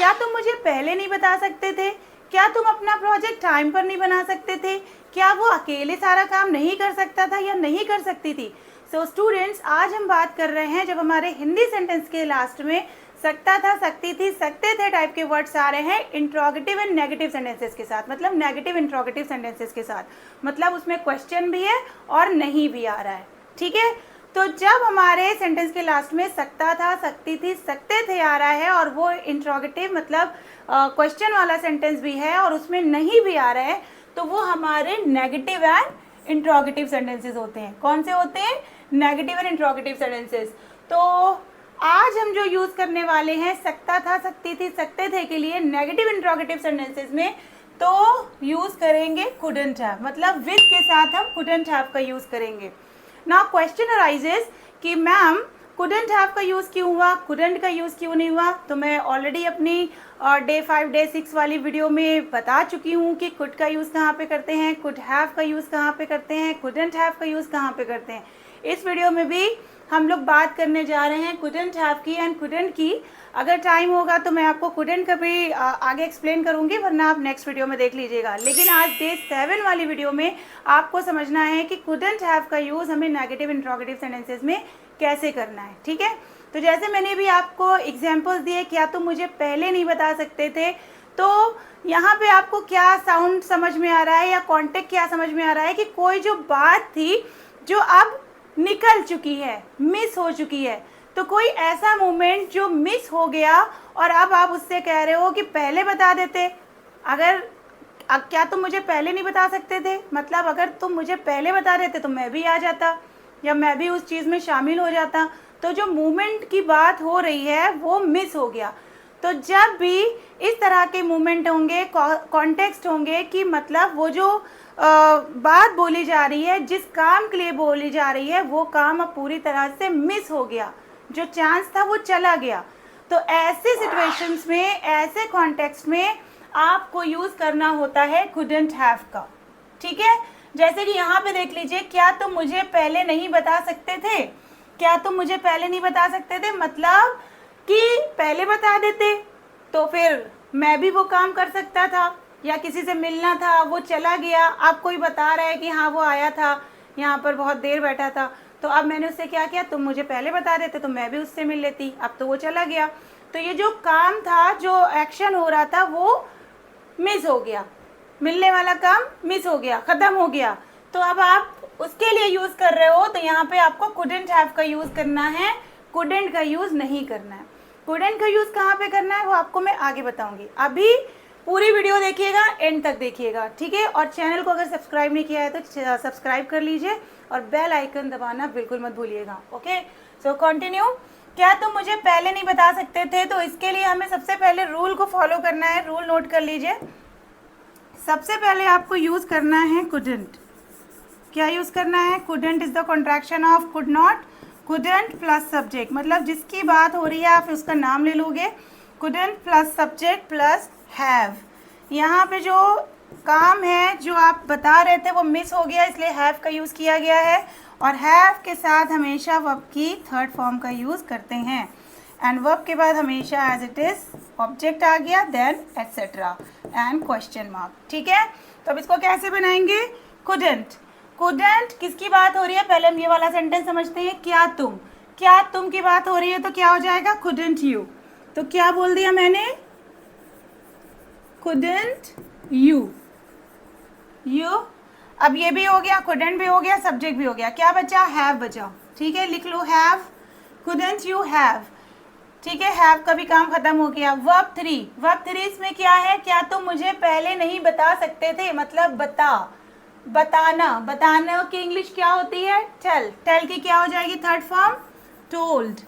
क्या तुम मुझे पहले नहीं बता सकते थे? क्या तुम अपना प्रोजेक्ट टाइम पर नहीं बना सकते थे? क्या वो अकेले सारा काम नहीं कर सकता था या नहीं कर सकती थी? सो स्टूडेंट्स, आज हम बात कर रहे हैं जब हमारे हिंदी सेंटेंस के लास्ट में सकता था, सकती थी, सकते थे टाइप के वर्ड्स आ रहे हैं इंट्रोगेटिव एंड नेगेटिव सेंटेंसेस के साथ, मतलब नेगेटिव इंट्रोगेटिव सेंटेंसेस के साथ, मतलब उसमें क्वेश्चन भी है और नहीं भी आ रहा है। ठीक है, तो जब हमारे सेंटेंस के लास्ट में सकता था, सकती थी, सकते थे आ रहा है और वो इंट्रोगेटिव मतलब क्वेश्चन वाला सेंटेंस भी है और उसमें नहीं भी आ रहा है, तो वो हमारे नेगेटिव एंड इंट्रोगेटिव सेंटेंसेस होते हैं। कौन से होते हैं? Negative and interrogative sentences. तो आज हम जो यूज करने वाले हैं सकता था, सकती थी, सकते थे के लिए नेगेटिव इंट्रोगेटिव सेंटेंसेस में, तो यूज करेंगे कुडंट हैव, मतलब विद के साथ हम कुडंट हैव का यूज करेंगे। नाउ क्वेश्चन अराइजेस कि मैम कुडंट हैव का यूज क्यों हुआ, कुडंट का यूज क्यों नहीं हुआ? तो मैं ऑलरेडी अपनी डे 5 डे 6 वाली वीडियो में बता चुकी हूँ कि कुड का यूज कहाँ पे करते हैं, कुड हैव का यूज कहाँ पे करते हैं, कुडंट हैव का यूज कहाँ पे करते हैं। इस वीडियो में भी हम लोग बात करने जा रहे हैं कुडंट हैव की एंड कुडंट की। अगर टाइम होगा तो मैं आपको कुडंट का भी आगे एक्सप्लेन करूंगी, वरना आप नेक्स्ट वीडियो में देख लीजिएगा। लेकिन आज डे 7 वाली वीडियो में आपको समझना है कि कुडंट हैव का यूज हमें नेगेटिव इंट्रोगेटिव सेंटेंसेस में कैसे करना है। ठीक है, तो जैसे मैंने भी आपको एग्जाम्पल्स दिए, क्या तुम मुझे पहले नहीं बता सकते थे, तो यहाँ पे आपको क्या साउंड समझ में आ रहा है या कॉन्टेक्ट क्या समझ में आ रहा है कि कोई जो बात थी जो अब निकल चुकी है, मिस हो चुकी है, तो कोई ऐसा मोमेंट जो मिस हो गया और अब आप उससे कह रहे हो कि पहले बता देते। अगर क्या तुम मुझे पहले नहीं बता सकते थे, मतलब अगर तुम मुझे पहले बता देते तो मैं भी आ जाता या मैं भी उस चीज़ में शामिल हो जाता। तो जो मोमेंट की बात हो रही है वो मिस हो गया। तो जब भी इस तरह के मोमेंट होंगे, कॉन्टेक्स्ट होंगे कि मतलब वो जो बात बोली जा रही है, जिस काम के लिए बोली जा रही है, वो काम अब पूरी तरह से मिस हो गया, जो चांस था वो चला गया। तो ऐसे सिचुएशंस में, ऐसे कॉन्टेक्स्ट में आपको यूज़ करना होता है कुडंट हैव का। ठीक है, जैसे कि यहाँ पे देख लीजिए, क्या तुम मुझे पहले नहीं बता सकते थे? क्या तुम मुझे पहले नहीं बता सकते थे मतलब कि पहले बता देते तो फिर मैं भी वो काम कर सकता था, या किसी से मिलना था, वो चला गया, अब कोई बता रहा है कि हाँ वो आया था, यहाँ पर बहुत देर बैठा था, तो अब मैंने उससे क्या किया, तुम मुझे पहले बता देते तो मैं भी उससे मिल लेती, अब तो वो चला गया। तो ये जो काम था, जो एक्शन हो रहा था, वो मिस हो गया, मिलने वाला काम मिस हो गया, ख़त्म हो गया। तो अब आप उसके लिए यूज़ कर रहे हो, तो यहाँ पे आपको कुडंट हैव का यूज़ करना है, कुडंट का यूज़ नहीं करना है। कुडंट का यूज़ कहाँ पे करना है वो आपको मैं आगे बताऊंगी। अभी पूरी वीडियो देखिएगा, एंड तक देखिएगा, ठीक है। और चैनल को अगर सब्सक्राइब नहीं किया है तो सब्सक्राइब कर लीजिए और बेल आइकन दबाना बिल्कुल मत भूलिएगा। Okay, so continue. क्या तुम मुझे पहले नहीं बता सकते थे? तो इसके लिए हमें सबसे पहले रूल को फॉलो करना है। रूल नोट कर लीजिए। सबसे पहले आपको यूज़ करना है कुडंट। क्या यूज़ करना है? Couldn't is the contraction of could not. Couldn't plus subject, मतलब जिसकी बात हो रही है आप उसका नाम ले लोगे। Couldn't plus subject plus have. यहाँ पे जो काम है जो आप बता रहे थे वो मिस हो गया, इसलिए हैव का यूज़ किया गया है। और हैव के साथ हमेशा वर्ब की थर्ड फॉर्म का यूज़ करते हैं। एंड वर्ब के बाद हमेशा एज इट इज़ ऑब्जेक्ट आ गया, then etcetera and question mark. ठीक है, तो अब इसको कैसे बनाएंगे? कुडंट। कुडंट किसकी बात हो रही है? पहले हम ये वाला सेंटेंस समझते हैं। क्या तुम, क्या तुम की बात हो रही है तो क्या हो जाएगा? Couldn't you. तो क्या बोल दिया मैंने? Couldn't you. यू। अब ये भी हो गया, कुडंट भी हो गया, सब्जेक्ट भी हो गया, क्या बचा? हैव बचा। ठीक है, लिख लो हैव। Couldn't you have. ठीक है, हैव का भी काम खत्म हो गया। वर्ब 3। वर्ब 3 इसमें क्या है? क्या तुम मुझे पहले नहीं बता सकते थे, मतलब बता, बताना। बताना की इंग्लिश क्या होती है? टेल। टेल की क्या हो जाएगी third form? Told.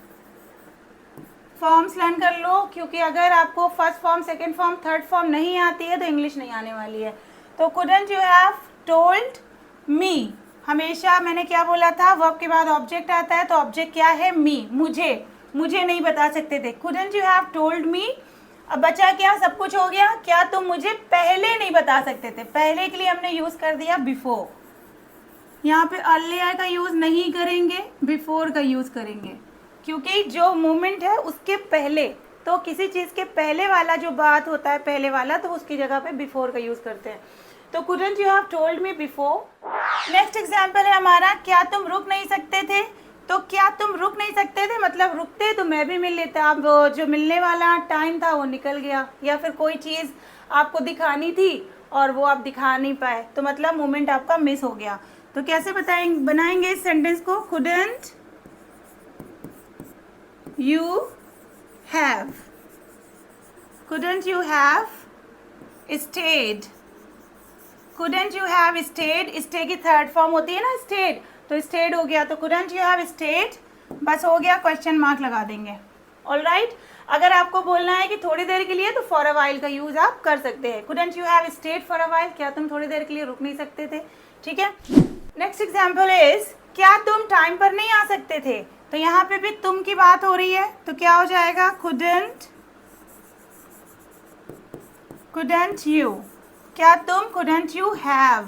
Forms learn कर लो, क्योंकि अगर आपको first form, second form, third form नहीं आती है तो इंग्लिश नहीं आने वाली है। तो couldn't you have told me. हमेशा मैंने क्या बोला था? वर्ब के बाद ऑब्जेक्ट आता है, तो ऑब्जेक्ट क्या है? मी, मुझे। मुझे नहीं बता सकते थे। Couldn't you have told me. अब बचा क्या? सब कुछ हो गया। क्या तुम मुझे पहले नहीं बता सकते थे? पहले के लिए हमने यूज कर दिया बिफोर। यहाँ पे अर्लियर का यूज नहीं करेंगे, बिफोर का यूज करेंगे, क्योंकि जो मोमेंट है उसके पहले तो किसी चीज़ के पहले वाला जो बात होता है, पहले वाला, तो उसकी जगह पे बिफोर का यूज़ करते हैं। तो couldn't you have told me before? Next example है हमारा, क्या तुम रुक नहीं सकते थे? तो क्या तुम रुक नहीं सकते थे मतलब रुकते तो मैं भी मिल लेता, अब जो मिलने वाला टाइम था वो निकल गया, या फिर कोई चीज़ आपको दिखानी थी और वो आप दिखा नहीं पाए, तो मतलब मोमेंट आपका मिस हो गया। तो कैसे बनाएंगे इस सेंटेंस को? couldn't you have, couldn't you have stayed, couldn't you have stayed, stay की थर्ड फॉर्म होती है ना stayed, तो stayed हो गया, तो couldn't you have stayed, बस हो गया, क्वेश्चन मार्क लगा देंगे। ऑलराइट, अगर आपको बोलना है कि थोड़ी देर के लिए, तो फॉर अ वाइल का यूज आप कर सकते हैं। couldn't you have stayed for a while, क्या तुम थोड़ी देर के लिए रुक नहीं सकते थे? ठीक है। नेक्स्ट एग्जाम्पल इज, क्या तुम टाइम पर नहीं आ सकते थे? तो यहाँ पे भी तुम की बात हो रही है, तो क्या हो जाएगा? couldn't you, क्या तुम couldn't you have,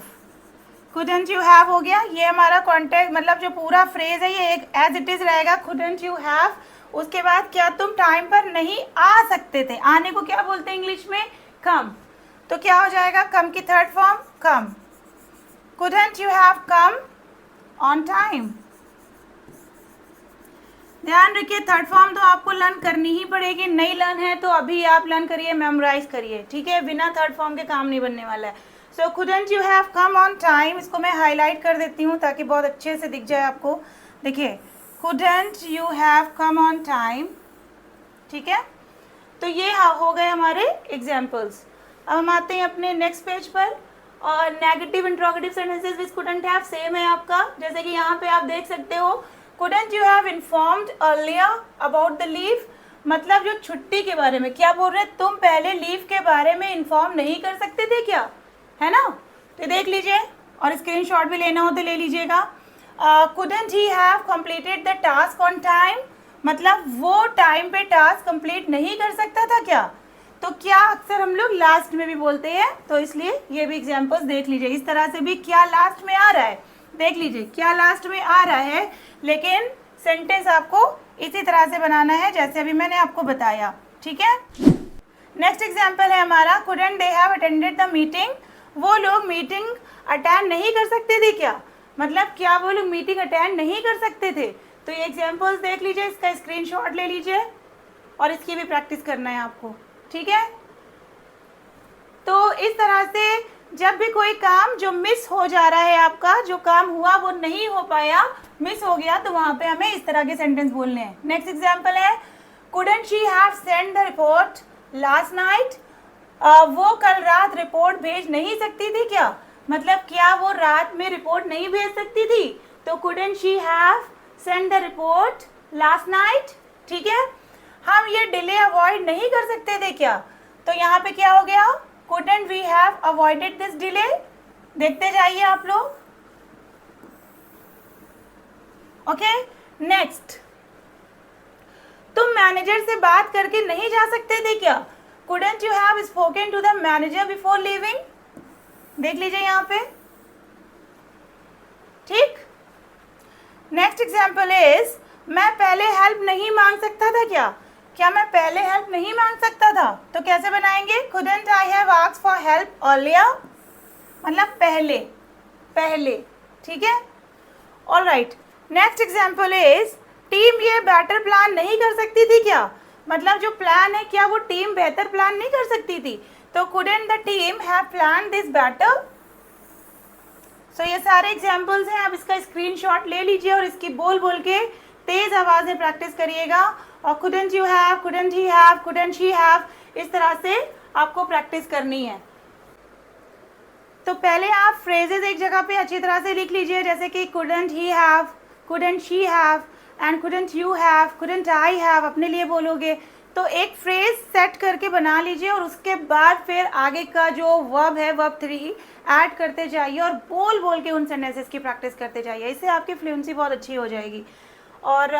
couldn't you have हो गया, ये हमारा कॉन्टेक्ट मतलब जो पूरा फ्रेज है ये एक एज इट इज रहेगा, couldn't you have। उसके बाद क्या तुम टाइम पर नहीं आ सकते थे, आने को क्या बोलते हैं इंग्लिश में? कम, तो क्या हो जाएगा? कम की third form come, couldn't you have come on time। ध्यान रखिए, थर्ड फॉर्म तो आपको लर्न करनी ही पड़ेगी, नहीं लर्न है तो अभी आप लर्न करिए, मेमोराइज करिए, ठीक है, बिना थर्ड फॉर्म के काम नहीं बनने वाला है। सो couldn't you have come on time, इसको मैं हाईलाइट कर देती हूँ ताकि बहुत अच्छे से दिख जाए आपको। देखिए, couldn't you have come on time, ठीक है। तो ये हो गए हमारे एग्जाम्पल्स। अब हम आते हैं अपने नेक्स्ट पेज पर, और negative interrogative sentences with couldn't have same है आपका, जैसे कि यहाँ पे आप देख सकते हो, couldn't you have informed earlier about the leave, मतलब जो छुट्टी के बारे में क्या बोल रहे हैं, तुम पहले लीव के बारे में इन्फॉर्म नहीं कर सकते थे क्या, है ना। तो देख लीजिए, और स्क्रीनशॉट भी लेना हो तो ले लीजिएगा। couldn't he have completed the task on time, मतलब वो टाइम पे टास्क कंप्लीट नहीं कर सकता था क्या। तो क्या अक्सर हम लोग लास्ट में भी बोलते हैं, तो इसलिए ये भी एग्जाम्पल्स देख लीजिए। इस तरह से भी क्या लास्ट में आ रहा है, देख लीजिए क्या लास्ट में आ रहा है, लेकिन सेंटेंस आपको इसी तरह से बनाना है जैसे अभी मैंने आपको बताया, ठीक है। नेक्स्ट एग्जाम्पल है हमारा, couldn't they have attended the meeting, वो लोग मीटिंग अटेंड नहीं कर सकते थे क्या, मतलब क्या वो लोग मीटिंग अटेंड नहीं कर सकते थे। तो ये एग्जाम्पल्स देख लीजिए, इसका स्क्रीनशॉट ले लीजिए और इसकी भी प्रैक्टिस करना है आपको, ठीक है। तो इस तरह से जब भी कोई काम जो मिस हो जा रहा है, आपका जो काम हुआ वो नहीं हो पाया, मिस हो गया, तो वहाँ पे हमें इस तरह के सेंटेंस बोलने हैं। नेक्स्ट एग्जाम्पल है, couldn't she have sent the report last night, वो कल रात रिपोर्ट भेज नहीं सकती थी क्या, मतलब क्या वो रात में रिपोर्ट नहीं भेज सकती थी। तो couldn't she have sent the report last night, ठीक है। हम ये डिले अवॉइड नहीं कर सकते थे क्या, तो यहाँ पे क्या हो गया, couldn't we have avoided this delay, देखते जाइए आप लोग। ओके, नेक्स्ट, तुम मैनेजर से बात करके नहीं जा सकते थे क्या, couldn't you have spoken to the manager before leaving, देख लीजिए यहाँ पे, ठीक। नेक्स्ट एग्जाम्पल इज, मैं पहले हेल्प नहीं मांग सकता था क्या, क्या मैं पहले हेल्प नहीं मांग सकता था। तो कैसे बनाएंगे, couldn't I have asked for help earlier, मतलब पहले पहले, ठीक है। Alright, next example is, team ये बेटर प्लान नहीं कर सकती थी क्या, मतलब जो प्लान है क्या वो टीम बेहतर प्लान नहीं कर सकती थी। तो couldn't the team have planned this better। सो ये सारे एग्जाम्पल्स हैं, आप इसका स्क्रीनशॉट ले लीजिए और इसकी बोल बोल के तेज आवाज में प्रैक्टिस करिएगा। और couldn't you have, couldn't he have, couldn't she have, इस तरह से आपको प्रैक्टिस करनी है। तो पहले आप फ्रेजेस एक जगह पे अच्छी तरह से लिख लीजिए, जैसे कि couldn't he have, couldn't she have and couldn't you have, couldn't I have, अपने लिए बोलोगे तो एक फ्रेज सेट करके बना लीजिए, और उसके बाद फिर आगे का जो वर्ब है वर्ब 3 ऐड करते जाइए और बोल बोल के उन सेंटेंसेस की प्रैक्टिस करते जाइए, इससे आपकी फ्लुएंसी बहुत अच्छी हो जाएगी। और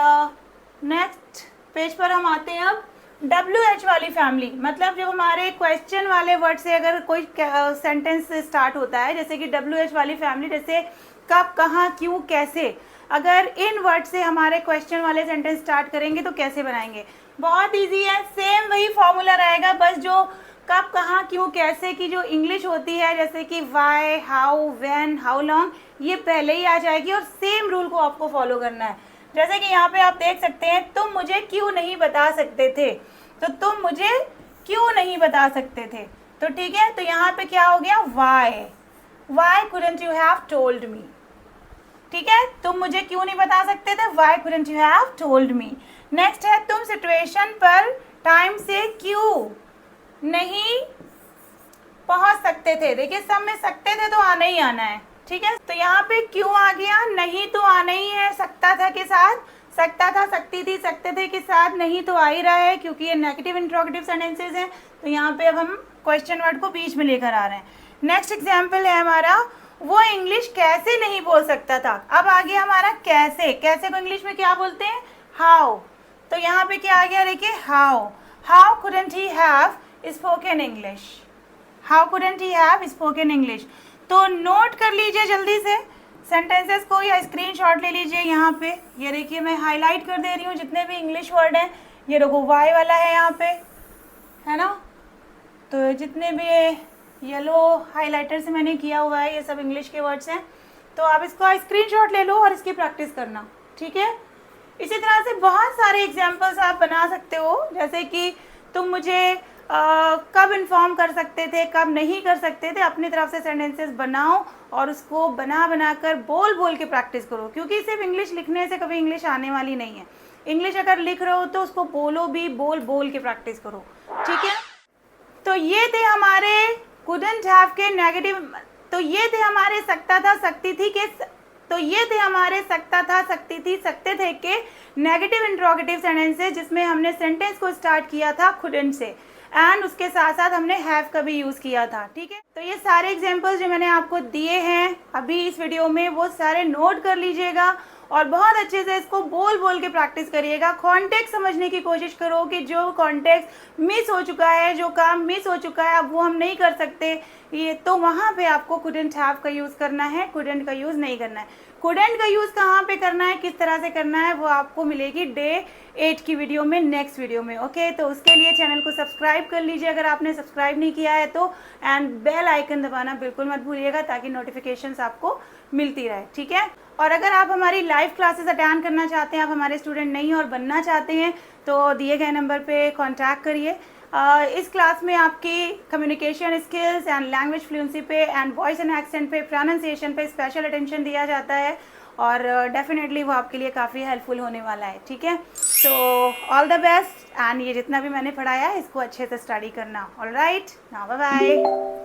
नेक्स्ट पेज पर हम आते हैं अब, WH वाली फैमिली, मतलब जब हमारे क्वेश्चन वाले वर्ड से अगर कोई सेंटेंस स्टार्ट होता है, जैसे कि WH वाली फैमिली, जैसे कब, कहाँ, क्यों, कैसे, अगर इन वर्ड से हमारे क्वेश्चन वाले सेंटेंस स्टार्ट करेंगे तो कैसे बनाएंगे। बहुत इजी है, सेम वही फॉर्मूला रहेगा, बस जो कब, कहाँ, क्यों, कैसे की जो इंग्लिश होती है, जैसे कि why, how, when, how long, ये पहले ही आ जाएगी और सेम रूल को आपको फॉलो करना है। जैसे कि यहाँ पे आप देख सकते हैं, तुम मुझे क्यों नहीं बता सकते थे, तो तुम मुझे क्यों नहीं बता सकते थे, तो ठीक है, तो यहाँ पे क्या हो गया, Y couldn't you have told me, ठीक है, तुम मुझे क्यों नहीं बता सकते थे, why couldn't you have told me। Next है, तुम सिचुएशन पर टाइम से क्यों नहीं पहुंच सकते थे। देखिए सब में सकते थे तो आना ही आना है, ठीक है, तो यहाँ पे क्यों आ गया, नहीं तो आना ही है, सकता था के साथ, सकता था, सकती थी, सकते थे के साथ नहीं तो आ ही रहा है, क्योंकि ये नेगेटिव इंट्रोगेटिव सेंटेंसेस हैं, तो यहाँ पे अब हम क्वेश्चन वर्ड को बीच में लेकर आ रहे हैं। नेक्स्ट एग्जाम्पल है हमारा, वो इंग्लिश कैसे नहीं बोल सकता था। अब आ गया हमारा कैसे, कैसे को इंग्लिश में क्या बोलते हैं, हाउ, तो यहाँ पे क्या आ गया, देखिए how couldn't he have spoken English, how couldn't he have spoken English। तो नोट कर लीजिए जल्दी से सेंटेंसेस को या स्क्रीनशॉट ले लीजिए। यहाँ पे ये देखिए मैं हाईलाइट कर दे रही हूँ जितने भी इंग्लिश वर्ड हैं, ये देखो वाई वाला है यहाँ पे, है ना, तो जितने भी येलो हाईलाइटर से मैंने किया हुआ है ये सब इंग्लिश के वर्ड्स हैं, तो आप इसका स्क्रीनशॉट ले लो और इसकी प्रैक्टिस करना, ठीक है। इसी तरह से बहुत सारे एग्जाम्पल्स आप बना सकते हो, जैसे कि तुम मुझे कब इन्फॉर्म कर सकते थे, कब नहीं कर सकते थे, अपनी तरफ से सेंटेंसेस बनाओ और उसको बना कर बोल के प्रैक्टिस करो, क्योंकि सिर्फ इंग्लिश लिखने से कभी इंग्लिश आने वाली नहीं है। इंग्लिश अगर लिख रहे हो तो उसको बोलो भी, बोल के प्रैक्टिस करो, ठीक है। तो ये थे हमारे couldn't have के नेगेटिव, तो ये थे हमारे सकता था, सकती थी के, तो ये थे हमारे सकता था, सकती थी, सकते थे के नेगेटिव इंट्रोगेटिव सेंटेंसेस, जिसमें हमने सेंटेंस को स्टार्ट किया था couldn't से, एंड उसके साथ साथ हमने हैव का भी यूज़ किया था, ठीक है। तो ये सारे एग्जांपल्स जो मैंने आपको दिए हैं अभी इस वीडियो में, वो सारे नोट कर लीजिएगा और बहुत अच्छे से इसको बोल के प्रैक्टिस करिएगा। कॉन्टेक्स्ट समझने की कोशिश करो कि जो कॉन्टेक्स्ट मिस हो चुका है, जो काम मिस हो चुका है, अब वो हम नहीं कर सकते, ये तो वहाँ पे आपको couldn't have का यूज़ करना है, couldn't का यूज़ नहीं करना है। couldn't का यूज़ कहाँ पे करना है, किस तरह से करना है, वो आपको मिलेगी डे 8 की वीडियो में, नेक्स्ट वीडियो में, ओके। तो उसके लिए चैनल को सब्सक्राइब कर लीजिए अगर आपने सब्सक्राइब नहीं किया है तो, एंड बेल आइकन दबाना बिल्कुल मत भूलिएगा ताकि नोटिफिकेशंस आपको मिलती रहे, ठीक है। और अगर आप हमारी लाइव क्लासेस अटेंड करना चाहते हैं, आप हमारे स्टूडेंट नहीं और बनना चाहते हैं, तो दिए गए नंबर पे कांटेक्ट करिए। इस क्लास में आपकी communication skills and language fluency पे एंड वॉइस एंड एक्सेंट पे, प्रोनाउंसिएशन पे स्पेशल अटेंशन दिया जाता है और डेफिनेटली वो आपके लिए काफ़ी हेल्पफुल होने वाला है, ठीक है। So all the best, and ये जितना भी मैंने पढ़ाया है इसको अच्छे से स्टडी करना। All right, now bye bye.